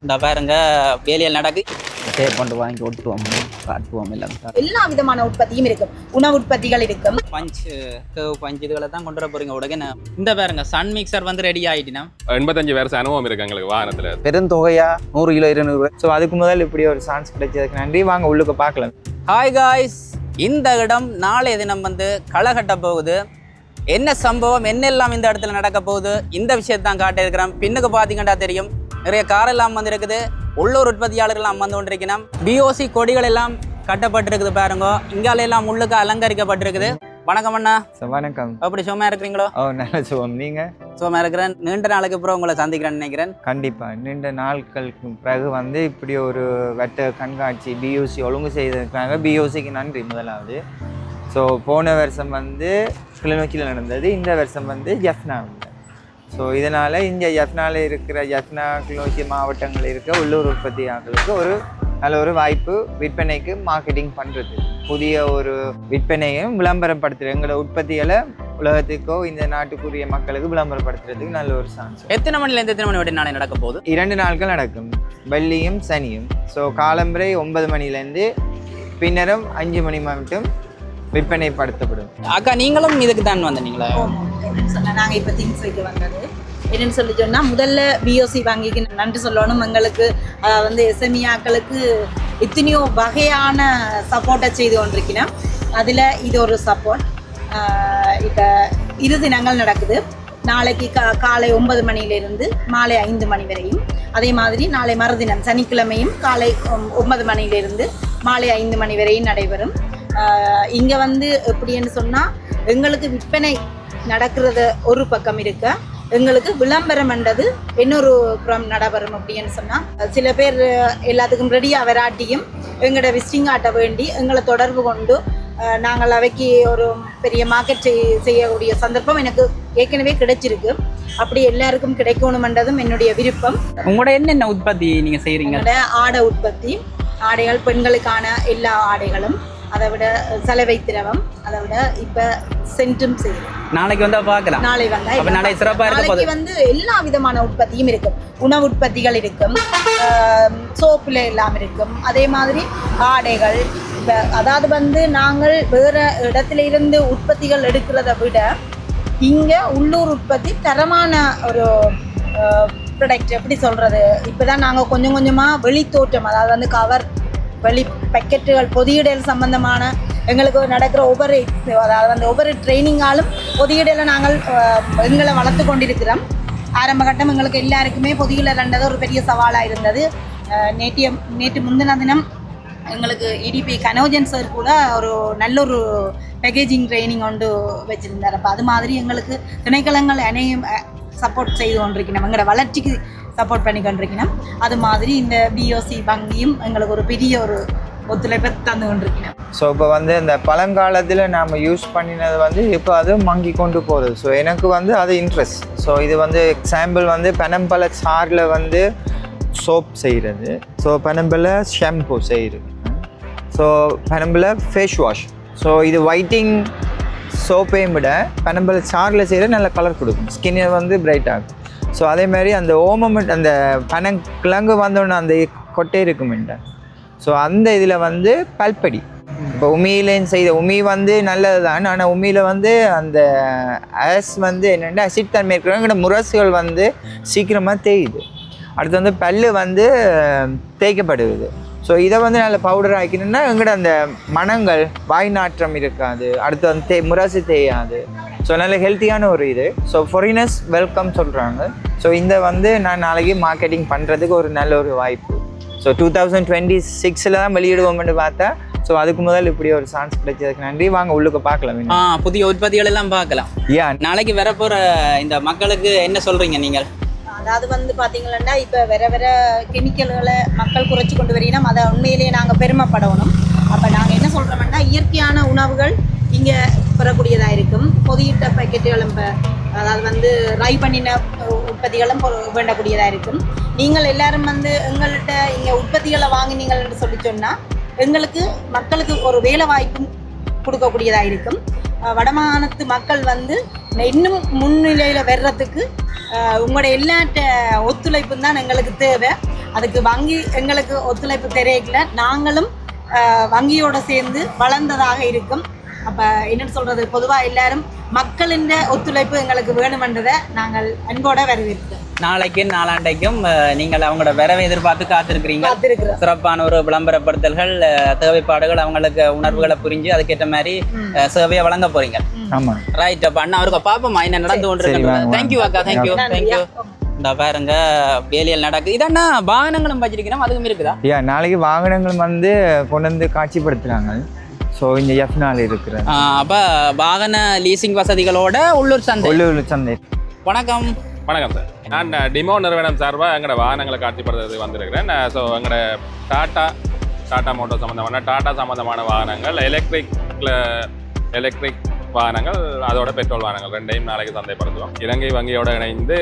இந்த பாருங்க வேலையில் நடக்கு கொண்டு வாங்கி ஒட்டுவோம் காட்டுவோம் எல்லாம் எல்லா விதமான உற்பத்தியும் இருக்கும். உணவு உற்பத்திகள் இருக்கும். பஞ்சு இதுகளை தான் கொண்டு வர போறீங்க உடனே. இந்த பாருங்க சன் மிக்சர் வந்து ரெடி ஆயிட்டுனா 85 வருஷம் அனுபவம் இருக்கு எங்களுக்கு வாகனத்துல. பெருந்தொகையா 100 கிலோ 200. ஸோ அதுக்கு முதல் இப்படி ஒரு சான்ஸ் கிடைச்சதுக்கு நன்றி. வாங்க உள்ளுக்கு பார்க்கலாம். ஹாய் காய்ஸ், இந்த இடம் நாளைய தினம் வந்து களை கட்ட போகுது. என்ன சம்பவம் என்னெல்லாம் இந்த இடத்துல நடக்க போகுது இந்த விஷயத்தான் காட்ட இருக்கிறோம். பின்னுக்கு பார்த்தீங்கன்னா தெரியும், நிறைய கார் எல்லாம் வந்து இருக்குது. உள்ளூர் உற்பத்தியாளர்கள் வந்து கொண்டிருக்கணும். பிஓசி கொடிகள் எல்லாம் கட்டப்பட்டிருக்குது பாருங்க. இங்கால எல்லாம் உள்ளுக்கு அலங்கரிக்கப்பட்டிருக்குது. வணக்கம் அண்ணா. வணக்கம். அப்படி சும்மா இருக்கிறீங்களோ? நல்ல சுகம். நீங்க? சும்மா இருக்கிறேன். நீண்ட நாளுக்கு அப்புறம் உங்களை சந்திக்கிறேன்னு நினைக்கிறேன். கண்டிப்பா நீண்ட நாட்களுக்கு பிறகு வந்து இப்படி ஒரு வட்ட கண்காட்சி பிஓசி ஒழுங்கு செய்திருக்காங்க. பிஓசிக்கு நன்றி முதலாவது. ஸோ போன வருஷம் வந்து கிளிநொச்சியில் நடந்தது, இந்த வருஷம் வந்து ஜஃப்னா. ஸோ இதனால் இந்த ஜஃப்னாவில் இருக்கிற ஜஃப்னா கிளிநொச்சி மாவட்டங்களில் இருக்க உள்ளூர் உற்பத்தியாளர்களுக்கு ஒரு நல்ல ஒரு வாய்ப்பு, விற்பனைக்கு மார்க்கெட்டிங் பண்ணுறது, புதிய ஒரு விற்பனையும் விளம்பரப்படுத்துகிறது. எங்களோட உற்பத்திகளை உலகத்துக்கோ இந்த நாட்டுக்குரிய மக்களுக்கு விளம்பரப்படுத்துறதுக்கு நல்ல ஒரு சான்ஸ். எத்தனை மணிலேருந்து எத்தனை மணி வரை நாளை நடக்க போகுது? 2 நாட்கள் நடக்கும், வெள்ளியும் சனியும். ஸோ காலம்பரை 9 மணிலேருந்து பின்னரும் 5 மணி மட்டும் விற்பனைப்படுத்தப்படும். அக்கா, நீங்களும் இதுக்கு தான் வந்தீங்களா? நாங்கள் இப்போ திங்ஸ் வைக்க வந்தது என்னென்னு சொல்லி சொன்னால், முதல்ல பிஓசி வங்கிக்கு நன்றி சொல்லணும். எங்களுக்கு வந்து எஸ்எம்இஆக்களுக்கு எத்தனையோ வகையான சப்போர்ட்டை செய்து கொண்டிருக்கிறோம். அதில் இது ஒரு சப்போர்ட். இப்போ 2 தினங்கள் நடக்குது. நாளைக்கு காலை 9 மணியிலிருந்து மாலை 5 மணி வரையும், அதே மாதிரி நாளை மறுதினம் சனிக்கிழமையும் காலை 9 மணியிலிருந்து மாலை 5 மணி வரையும் நடைபெறும். இங்கே வந்து எப்படின்னு சொன்னால், எங்களுக்கு விற்பனை நடக்கிறது ஒரு பக்கம் இருக்க, எங்களுக்கு விளம்பரம் என்றது இன்னொரு புறம் நடைபெறும். அப்படின்னு சொன்னால், சில பேர் எல்லாத்துக்கும் ரெடியாக வராட்டியும் எங்களோட விசிட்டிங் ஆட்ட வேண்டி எங்களை தொடர்பு கொண்டு நாங்கள் அவைக்கு ஒரு பெரிய மார்க்கெட் செய்யக்கூடிய சந்தர்ப்பம் எனக்கு ஏற்கனவே கிடைச்சிருக்கு. அப்படி எல்லாருக்கும் கிடைக்கணுமென்றதும் என்னுடைய விருப்பம். உங்களோட என்னென்ன உற்பத்தி நீங்கள் செய்கிறீங்க? ஆடை உற்பத்தி, ஆடைகள், பெண்களுக்கான எல்லா ஆடைகளும், அதை விட சலவை திரவம், அதை விட இப்போ சென்ட்டும் செய்யணும். நாளைக்கு வந்தால் பார்க்கலாம். நாளை வந்தால் நாளை சிறப்பாக நாளைக்கு வந்து எல்லா விதமான உற்பத்தியும் இருக்கும். உணவு உற்பத்திகள் இருக்கும், சோப்புல எல்லாம் இருக்கும். அதே மாதிரி ஆடைகள். இப்போ அதாவது வந்து நாங்கள் வேறு இடத்துல இருந்து உற்பத்திகள் எடுக்கிறத விட இங்கே உள்ளூர் உற்பத்தி தரமான ஒரு ப்ராடக்ட். எப்படி சொல்கிறது, இப்போ தான் நாங்கள் கொஞ்சம் கொஞ்சமாக வெளித்தோற்றம், அதாவது வந்து கவர், வெளி பேக்கெட்டுகள், பொதியிடல் சம்பந்தமான எங்களுக்கு நடக்கிற அதாவது வந்து ஒவ்வொரு ட்ரைனிங்காலும் பொதியிடலை நாங்கள் எங்களை வளர்த்து கொண்டிருக்கிறோம். ஆரம்ப கட்டம் எங்களுக்கு எல்லாருக்குமே பொதியிடல்ன்றது ஒரு பெரிய சவாலாக இருந்தது. நேற்று முந்தின தினம் எங்களுக்கு இடிபி கனோஜன் சார் கூட ஒரு நல்ல ஒரு பேக்கேஜிங் ட்ரைனிங் கொண்டு வச்சுருந்தார். அப்போ அது மாதிரி எங்களுக்கு திணைக்களங்கள் அனையும் சப்போர்ட் செய்து கொண்டிருக்கணும், எங்களோட வளர்ச்சிக்கு சப்போர்ட் பண்ணி கொண்டிருக்கணும். அது மாதிரி இந்த பிஓசி வங்கியும் எங்களுக்கு ஒரு பெரிய ஒரு ஒத்துழைப்பை தந்து கொண்டிருக்கணும். ஸோ இப்போ வந்து இந்த பழங்காலத்தில் நாம் யூஸ் பண்ணினது வந்து இப்போ அது மங்கி கொண்டு போகுது. ஸோ எனக்கு வந்து அது இன்ட்ரெஸ்ட். ஸோ இது வந்து எக்ஸாம்பிள் வந்து பனம்பழ சாறில் வந்து சோப் செய்கிறது, ஸோ பனம்பழ ஷாம்பு செய்கிறது, ஸோ பனம்பழ ஃபேஸ் வாஷ். ஸோ இது ஒயிட்டிங் சோப்பையும் விட பனம்பழ சாறில் செய்கிற நல்ல கலர் கொடுக்கும், ஸ்கின்னை வந்து பிரைட் ஆகும். ஸோ அதேமாதிரி அந்த ஓமமெண்ட், அந்த பனங்கிழங்கு வந்தோடனே அந்த கொட்டை இருக்குமெண்ட, ஸோ அந்த இதில் வந்து பல்படி. இப்போ உமியிலேயும் செய்த உமி வந்து நல்லது தான், ஆனால் உமியில் வந்து அந்த ஆஸ் வந்து என்னென்னா அசிட் தன்மை இருக்கிறவங்க முரசுகள் வந்து சீக்கிரமாக தேயுது. அடுத்து வந்து பல்லு வந்து தேய்க்கப்படுது. ஸோ இதை வந்து நல்ல பவுடர் ஆக்கினோம்னா எங்கள்கிட்ட அந்த மணங்கள், வாய் நாற்றம் இருக்காது. அடுத்து வந்து முரசு தேயாது. ஸோ நல்ல ஹெல்த்தியான ஒரு இது. ஸோ ஃபாரினர்ஸ் வெல்கம் சொல்கிறாங்க. ஸோ இந்த வந்து நான் நாளைக்கு மார்க்கெட்டிங் பண்ணுறதுக்கு ஒரு நல்ல ஒரு வாய்ப்பு. ஸோ 2026 தான் வெளியிடுவோம்னு பார்த்தா, ஸோ அதுக்கு முதல் இப்படி ஒரு சான்ஸ் கிடைச்சதுக்கு நன்றி. வாங்க உள்ளுக்கு பார்க்கலாம், புதிய உற்பத்திகள் எல்லாம் பார்க்கலாம். நாளைக்கு வரப்போகிற இந்த மக்களுக்கு என்ன சொல்கிறீங்க நீங்கள்? அதாவது வந்து பார்த்தீங்கன்னா, இப்போ வேற கெமிக்கல்களை மக்கள் குறைச்சி கொண்டு வரீங்கன்னா அதை உண்மையிலேயே நாங்கள் பெருமைப்படணும். அப்போ நாங்கள் என்ன சொல்கிறோம்னா, இயற்கையான உணவுகள் இங்கே பெறக்கூடியதாக இருக்கும். பொதியிட்ட பேக்கெட்டுகளும் அதாவது வந்து ரை பண்ணின உற்பத்திகளும் வேண்டக்கூடியதாக இருக்கும். நீங்கள் எல்லாரும் வந்து எங்கள்கிட்ட இங்கே உற்பத்திகளை வாங்கினீங்கள்னு சொல்லி சொன்னால் எங்களுக்கு மக்களுக்கு ஒரு வேலை வாய்ப்பும் கொடுக்கக்கூடியதாக இருக்கும். வடமாகாணத்து மக்கள் வந்து இன்னும் முன்னிலையில் வர்றதுக்கு உங்களோட எல்லா ஒத்துழைப்பும் தான் எங்களுக்கு தேவை. அதுக்கு வங்கி எங்களுக்கு ஒத்துழைப்பு தெரியல, நாங்களும் வங்கியோட சேர்ந்து வளர்ந்ததாக இருக்கும். அப்போ என்னென்னு சொல்கிறது, பொதுவாக எல்லாரும் மக்களின் ஒத்துழைப்பு எங்களுக்கு வேணுமென்றதை நாங்கள் அன்போட வரவேற்கிறோம். நாளைக்கு நாளாண்டைக்கும் நீங்கள் அவங்களோட வரவை எதிர்பார்த்து காத்திருக்கிறீங்க. சிறப்பான ஒரு விளம்பரப்படுத்தல்கள், தேவைப்பாடுகள், அவங்களுக்கு உணர்வுகளை புரிஞ்சு அதுக்கேற்ற மாதிரி சேவையை வழங்க போறீங்க. ஆமா ரைட். அப்ப அண்ணா அவருக்கு பாப்போமா என்ன நடந்து கொண்டிருக்கு. தேங்க்யூ அக்கா, தேங்க்யூ தேங்க்யூ. இந்த பாருங்க வேலையில் நடக்குது. இதென்னா வாகனங்களும் வச்சிருக்கணும், அதுவும் இருக்குதா? நாளைக்கு வாகனங்கள் வந்து கொண்டு வந்து காட்சிப்படுத்துறாங்க. ஸோ இந்த F4 இருக்கிறது. அப்போ வாகன லீசிங் வசதிகளோட உள்ளூர் சந்தை. வணக்கம். வணக்கம் சார். நான் டிமோ நிறுவனம் சார்பாக எங்களோட வாகனங்களை காட்சிப்படுத்துறது வந்திருக்கிறேன். ஸோ எங்களோட டாடா மோட்டோ சம்மந்தமான வாகனங்கள், எலக்ட்ரிக் வாகனங்கள், அதோட பெட்ரோல் வாகனங்கள் ரெண்டையும் நாளைக்கு சந்தைப்படுத்துவோம். இலங்கை வங்கியோட இணைந்து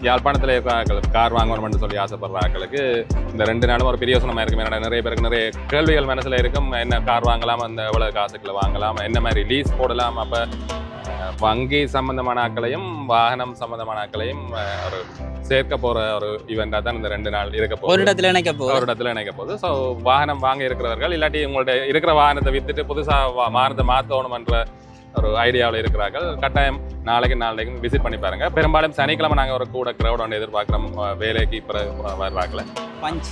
யாழ்ப்பாணத்தில் இருக்கிற கார் வாங்கணும்னு சொல்லி ஆசைப்படுறாங்களுக்கு இந்த 2 நாளும் ஒரு பிரியோசனமாக இருக்கும். என்னோட நிறைய பேருக்கு நிறைய கேள்விகள் மனசில் இருக்கும். என்ன கார் வாங்கலாம், அந்த எவ்வளோ காசுக்குள்ள வாங்கலாம், என்ன மாதிரி லீஸ் போடலாம். அப்போ வங்கி சம்பந்தமான ஆட்களையும் வாகனம் சம்பந்தமான ஆட்களையும் ஒரு சேர்க்க போகிற ஒரு ஈவெண்ட்டாக தான் இந்த 2 நாள் இருக்க போகுது. ஒரு இடத்துல இணைக்க போகுது. ஸோ வாகனம் வாங்க இருக்கிறவர்கள் இல்லாட்டி உங்கள்ட்ட இருக்கிற வாகனத்தை விற்றுட்டு புதுசாக வாகனத்தை மாற்றணுமன்ற ஒரு ஐடியாவில் இருக்கிறார்கள். கட்டாயம் நாளைக்கு விசிட் பண்ணி பாருங்க. பெரும்பாலும் சனிக்கிழமை நாங்கள் ஒரு கூட க்ரௌட் ஒன்று எதிர்பார்க்குறோம். வேலைக்கு வர்றாங்கள பஞ்ச்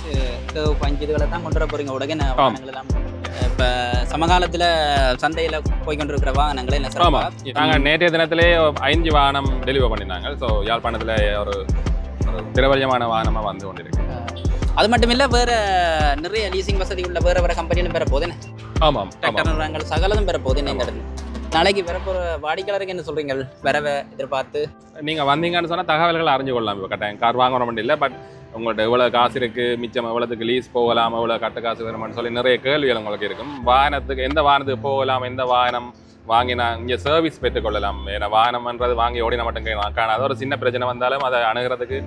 இதுகளை தான் கொண்டு வர போறீங்க உடனே வாகனங்களெல்லாம். இப்போ சமகாலத்தில் சந்தையில் போய்கொண்டிருக்கிற வாகனங்களை என்ன சார்? நாங்கள் நேற்றைய தினத்திலே 5 வாகனம் டெலிவர் பண்ணியிருந்தாங்க. ஸோ யாழ்ப்பாணத்தில் ஒரு திரவரியமான வாகனமாக வந்து கொண்டிருக்கு. அது மட்டும் இல்லை, வேறு நிறைய லீசிங் வசதி உள்ள வேறு கம்பெனியும் பெற போகுதுன்னு. ஆமாம், டிராக்டர் நிறுவனங்கள் சகலதும் பெற போகுதுன்னு இந்த இடத்துல. நாளைக்கு வரப்போகிற வாடிக்கையாளருக்கு என்ன சொல்கிறீங்க? வரவை எதிர்பார்த்து நீங்கள் வந்தீங்கன்னு சொன்னால் தகவல்கள் அறிஞ்சு கொள்ளலாம். இப்போ கட்டாயம் கார் வாங்கணும் இல்லை, பட் உங்கள்கிட்ட எவ்வளோ காசு இருக்குது, மிச்சம் எவ்வளோத்துக்கு லீஸ் போகலாம், எவ்வளோ கட்ட காசு வேணும்னு சொல்லி நிறைய கேள்விகள் உங்களுக்கு இருக்கும். வாகனத்துக்கு எந்த வாகனத்துக்கு போகலாம், எந்த வாகனம் வாங்கினா இங்கே சர்வீஸ் பெற்றுக்கொள்ளலாம். ஏன்னா வாகனம்ன்றது வாங்கி ஓடின மட்டும் காணாத ஒரு சின்ன பிரச்சனை வந்தாலும் அதை அணுகிறதுக்கு,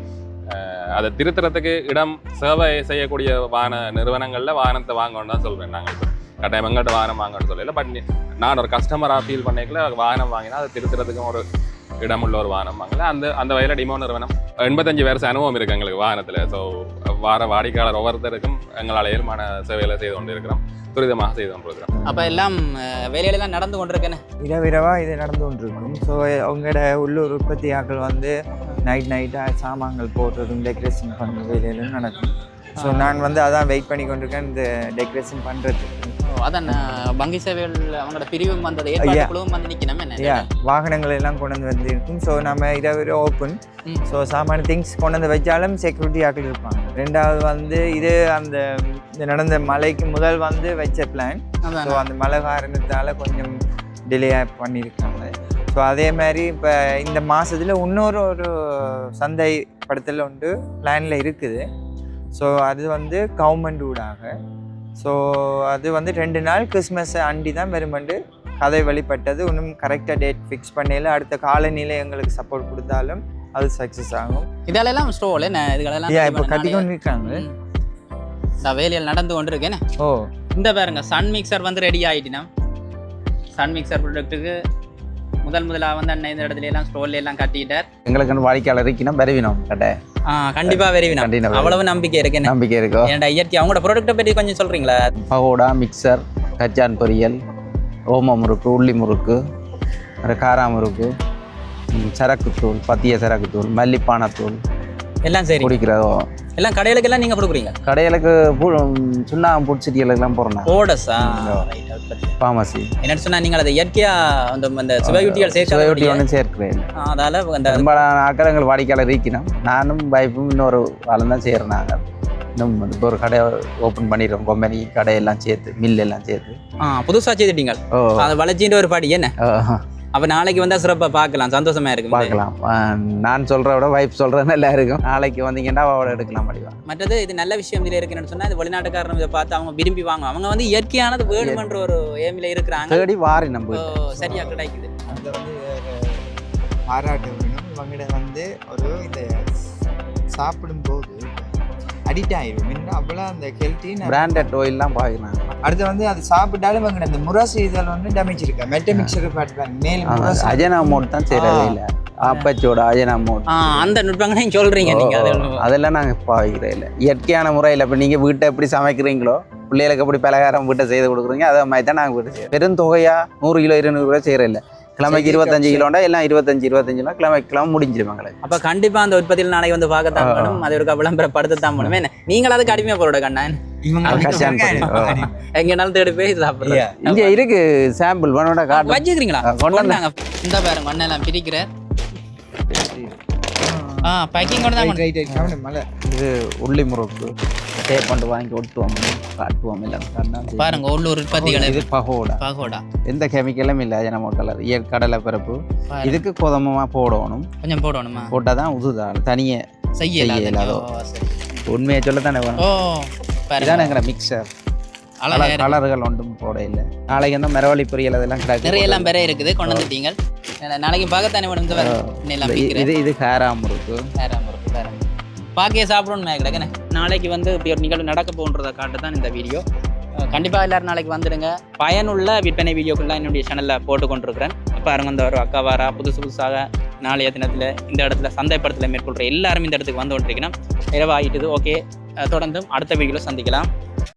அதை திருத்துறதுக்கு இடம் சேவை செய்யக்கூடிய நிறுவனங்களில் வாகனத்தை வாங்கணும்னு தான் சொல்கிறேன். நாங்கள் இப்போ கட்டாயம் எங்கள்கிட்ட வாகனம் வாங்கணும்னு சொல்லல, பட் நான் ஒரு கஸ்டமராக ஃபீல் பண்ணிக்கல வாகனம் வாங்கினா அதை திருத்துறதுக்கும் ஒரு இடமுள்ள ஒரு வாகனம் வாங்கல. அந்த வகையில் டிமோ நிறுவனம் 85 வருஷம் அனுபவம் இருக்குது எங்களுக்கு வாகனத்தில். ஸோ வாடிக்கையாளர் ஒவ்வொருத்தருக்கும் எங்களால் ஏழ்மான சேவைகளை செய்து கொண்டு இருக்கிறோம், துரிதமாக செய்து கொண்டிருக்கிறோம். அப்போ எல்லாம் வேலையெல்லாம் நடந்து கொண்டிருக்கேன்னு இரவிரவாக இது நடந்து கொண்டிருக்கும். ஸோ அவங்களோட உள்ளூர் உற்பத்தியாக்கள் வந்து நைட்டாக சாமான்கள் போடுறதும் டெக்கரேஷன் பண்ணுற வேலையிலும் நடக்கும். ஸோ நான் வந்து அதான் வெயிட் பண்ணி கொண்டிருக்கேன் இந்த டெக்கரேஷன் பண்ணுறதுக்கு. அதான் வங்கி சேவைகள் அவங்களோட பிரிவும் வந்தது, ஏற்பாடுகளும் வந்து நிற்கணும். என்ன வாகனங்கள் எல்லாம் கொண்டு வந்து இருக்கும். ஸோ நம்ம இரவு ஓப்பன். ஸோ சாமான திங்ஸ் கொண்டு வந்து வச்சாலும் செக்யூரிட்டி ஆக்கள் இருப்பாங்க. 2வது வந்து இது அந்த நடந்த மழைக்கு முதல் வந்து வச்ச பிளான். ஸோ அந்த மழை காரணத்தால் கொஞ்சம் டிலே பண்ணியிருக்காங்க. ஸோ அதே மாதிரி இப்போ இந்த மாதத்தில் இன்னொரு சந்தை படத்தில் ஒன்று பிளானில் இருக்குது. ஸோ அது வந்து கவர்மெண்ட் ஊடாக. ஸோ அது வந்து 2 நாள் கிறிஸ்மஸ் அண்டி தான் வருமெண்டு கதை வெளிப்பட்டது. இன்னும் கரெக்டாக டேட் ஃபிக்ஸ் பண்ணல. அடுத்த காலநிலை எங்களுக்கு சப்போர்ட் கொடுத்தாலும் அது சக்ஸஸ் ஆகும். இதெல்லாம் ஸ்டோல் என்ன இதுகளெல்லாம் இப்போ கட்டி கொண்டு இருக்காங்க. இந்த வேலையில் நடந்து கொண்டு இருக்கேன். இந்த பாருங்க சன் மிக்சர் வந்து ரெடி ஆகிட்டினா. சன் மிக்சர் ப்ராடக்ட்டுக்கு முதலாக வந்து அண்ணன் இந்த இடத்துல எல்லாம் ஸ்டோல்ல எல்லாம் கட்டிட்டார். எங்களுக்கு வாடிக்கையாளர் இருக்கணும், வருவினோம் கடை கண்டிப்பா வருவினோம். அவ்வளவு நம்பிக்கை இருக்கும். ஏன்டா இயற்கை அவங்களோட ப்ராடக்ட்டை பற்றி கொஞ்சம் சொல்றீங்களா? பகோடா, மிக்சர், கச்சான் பொரியல், ஓம முறுக்கு, உள்ளி முறுக்கு, காரா முறுக்கு, சரக்குத்தூள், பத்திய சரக்குத்தூள், மல்லிப்பானத்தூள் எல்லாம் சரி குடிக்கிறதோ எல்லாம் கடைகளுக்கெல்லாம் நீங்கள் கொடுக்குறீங்க? கடைகளுக்கு சுண்ணாம்பு பூச்சிட்டிகளுக்கெல்லாம் போடுறோம். ஓடஸா ஃபார்மசி என்னன்னு சொன்னால் நீங்கள் அதை இயற்கையாக அந்த சுவையூட்டிகள் ஒன்றும் சேர்க்கிறேன். அதால் அந்த பெரும்பாலான ஆக்கிரங்கள் வாடிக்கையாளர் இருக்கணும். நானும் வைப்பும் இன்னொரு ஆளும் தான் செய்கிறேன். நாங்கள் இன்னும் இப்போ ஒரு கடை ஓப்பன் பண்ணிடுறோம். கம்பெனி கடையெல்லாம் சேர்த்து, மில்லெல்லாம் சேர்த்து புதுசாக செய்துட்டீங்க. அதை வளர்ச்சின்ற ஒரு பாடி என்ன? அப்போ நாளைக்கு வந்தால் சிறப்பாக பார்க்கலாம், சந்தோஷமாக இருக்கும். பார்க்கலாம். நான் சொல்கிறத விட வைப் சொல்கிறது நல்லா இருக்கும். நாளைக்கு வந்தீங்கன்னா அவளை எடுக்கலாம் முடியும். மற்றது இது நல்ல விஷயம் இதில் இருக்குன்னு சொன்னால், இது வெளிநாட்டுக்காரன் இதை பார்த்து அவங்க விரும்பி வாங்குவாங்க. அவங்க வந்து இயற்கையானது வேணுமன்ற ஒரு ஏமில் இருக்கிறாங்க. தேடி வாரி நம்ம சரியாக கிடைக்குது. அந்த வந்து பாராட்ட வேணும். இவங்ககிட்ட வந்து ஒரு இந்த சாப்பிடும்போது அடிக்ட் ஆகிடும். என்ன அவ்வளோ அந்த ஹெல்த்தி பிராண்டட் ஆயில்லாம் பார்க்கலாம். அடுத்து வந்து அது சாப்பிட்டாலும் இவங்க அந்த முரசு இதில் வந்து டேமேஜ் இருக்கா மெட்ட மிக்சர் பார்த்துப்பாங்க. மேல் முரசு அஜினோமோட்டோ தான் செய்கிறதே இல்லை. அப்பச்சோட அஜினமோட்டோ அந்த நுட்பங்களையும் சொல்றீங்க நீங்க அதெல்லாம் நாங்கள் பாவிக்கிறே இல்லை இயற்கையான முறையில் இப்போ நீங்கள் வீட்டை எப்படி சமைக்கிறீங்களோ பிள்ளைகளுக்கு எப்படி பலகாரம் வீட்டை செய்து கொடுக்குறீங்க அதை மாதிரி தான் நாங்கள் வீட்டு செய்வோம் பெருந்தொகையாக 100 கிலோ 200 கிலோ செய்கிறதில்ல கிழமைக்கு 25 கிலோண்டா எல்லாம் 25 கிழமை முடிஞ்சிடும் எங்களுக்கு. அப்போ கண்டிப்பாக அந்த உற்பத்தியில் நாளைக்கு வந்து பார்க்கத்தான் வேணும், அது ஒரு விளம்பரப்படுத்தத்தான் வேணும். என்ன நீங்கள் அதுக்கு அடிமையாக போகிற கண்ணா எங்கேனாலும் தேடி போய் சாப்பிட்றேன். இங்கே இருக்கு சாம்பிள் பண்ணோட காட்டு வச்சுக்கிறீங்களா? கொண்டாங்க இந்த பாருங்க மண்ணெல்லாம் பிரிக்கிற பேக்கிங் கூட தான். இது உள்ளி முறுக்கு கொண்டு வாங்கி ஒட்டுவோம் காட்டுவோம் எல்லாம் பாருங்க உள்ளூர் உற்பத்திகள். இது பகோடா எந்த கெமிக்கலும் இல்லை அஜினமோட்டோல கடலை பருப்பு. இதுக்கு கோதமமாக போடணும், கொஞ்சம் போடணுமா? போட்டால் தான் உதுதான் தனியே செய்யலாதோ. உண்மையை சொல்ல தானே வேணும். இதான எங்கிற மிக்சர் கலர்கள் ஒன்றும் போட இல்லை. நாளைக்கு வந்து மரவள்ளி பொரியல் அதெல்லாம் நிறைய எல்லாம் பெரிய இருக்குது கொண்டு வந்துட்டீங்க. நாளைக்கு பார்க்கத்தானே வேணும். இது ஹேராமுருக்கு பாக்கிய சாப்பிடணும்னு கிடக்குண்ணே. நாளைக்கு வந்து இப்படி ஒரு நிகழ்வு நடக்க போன்றதை காட்டு தான் இந்த வீடியோ. கண்டிப்பாக எல்லோரும் நாளைக்கு வந்துடுங்க. பயனுள்ள விற்பனை வீடியோக்கள்லாம் என்னுடைய சேனலில் போட்டு கொண்டிருக்கிறேன். பாருங்க இந்த ஒரு அக்காவாரா புதுசாக நாளைய தினத்தில் இந்த இடத்துல சந்தைப்படுத்தலை மேற்கொள்கிற எல்லாரும் இந்த இடத்துக்கு வந்து கொண்டிருக்கணும். இரவாகிட்டுது. ஓகே, தொடர்ந்தும் அடுத்த வீடியோவில் சந்திக்கலாம்.